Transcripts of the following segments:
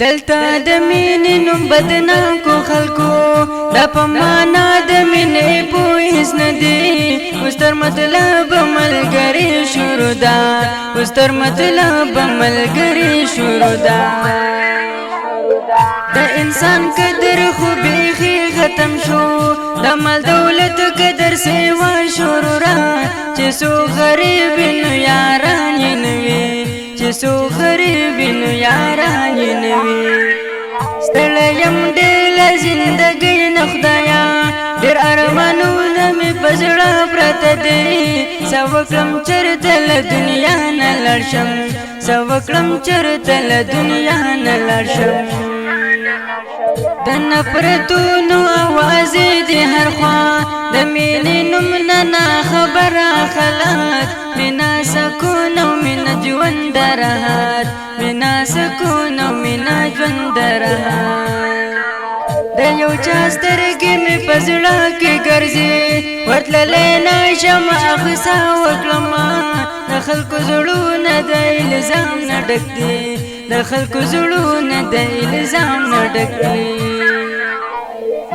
دلتا د مینې نوم بدنام کو خلکو دا په معنا د مینې پوهیس نه دی اوس تر مطلب ملګري شروع ده اوس تر مطلب ملګري شروع ده د انسان قدر خو بیخي ختم شو د مال دولت قدر سیوا شروع را چې سو غریب نو یاران یې نوي چې سو غریب نو یاران یې نوي ستړی یم ډېر له زندګۍ نه خدایا ډېر ارمانونه مې په زړه پراته دي څه وکړم چېرته له دنیا نه لاړ شم څه وکړم چېرته له دنیا نه لاړ شم د نفرتونو اوازې دي هر خوا د مینې نوم نه ناخبره خلک مینا سکون او مینا ژوند راحت مینا سکون او مینا ژوند راحت د یو چا سترګې مې په زړه کې ګرځي ورتللی نشم اخیسا وکړمه د خلکو زړونه د الزام نه ډک دي د خلکو زړونه د الزام نه ډک دي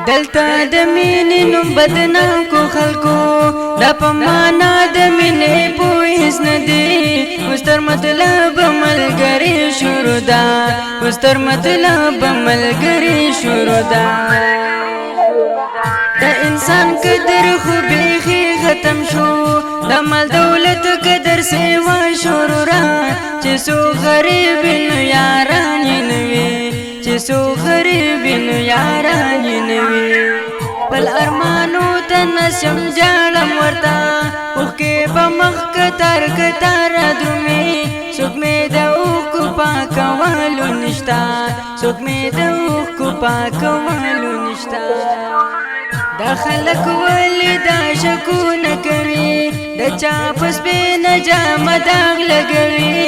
دلته د مینې نوم بدنام کو خلکو دا په معنا د مینې پوهیس نه دی اوس تر مطلب ملګري شروع ده اوس تر مطلب ملګري شروع ده د انسان قدر خو بیخي ختم شو د مال دولت قدر سیوا شروع را چې سو غریب نو یاران یې نوي چې سو غریب نو یاران یې نوي بل ارمانو ته نشم جاړم ورته اوښکې په مخ کتار کتار درومي څوک مې د اوښکو پاکولو نشته څوک مې د اوښکو پاکولو نشته دا خلک ولې دا شکونه کوي د چا په سپینه جامه داغ لګوي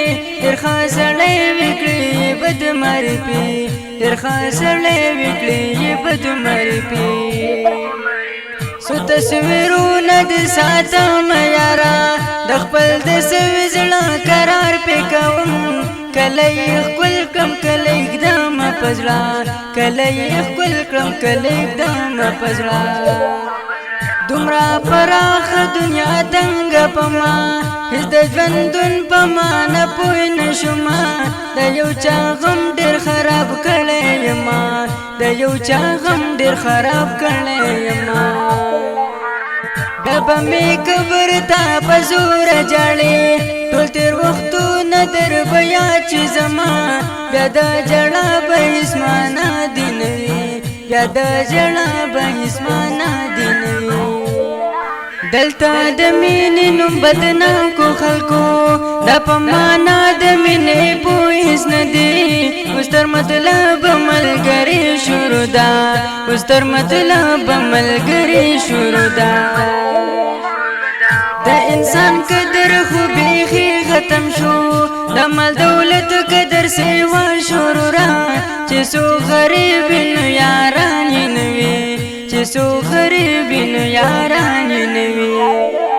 ډېر ښه سړی وکړي بدمعرفي ډېر ښه سړی وکړي بدمعرفي څو تصویرونه دې ساتم یاره د خپل د سوي زړه قرار پې کوم کله یې ښکل کړم کله اقدام په زړه کله یې ښکل کړم کله اقدام په زړه دومره پراخه دنیا دنګه په ما هېڅ د ژوندون په ما نه پوه نه شومه د یو چا غم ډېر خراب کړی یمه د یو چا غم ډېر خراب کړی یمه بیا به مې قبر ته په زوره ژاړې ټول تېر وختونه در به یاد چې زما بیا د ژړا به هېڅ معنا دې نه وي بیا د ژړا به هېڅ معنا دې نه وي دلته د مینې نوم بدنام کو خلکو دا په معنا د مینې پوهیس نه دی اوس تر مطلب ملګري شروع ده اوس تر مطلب ملګري شروع ده د انسان قدر خو بیخي ختم شو د مال دولت قدر سیوا شروع را چې سو غریب نو یاران یې نوي چې سو غریب نو یاران یې نوي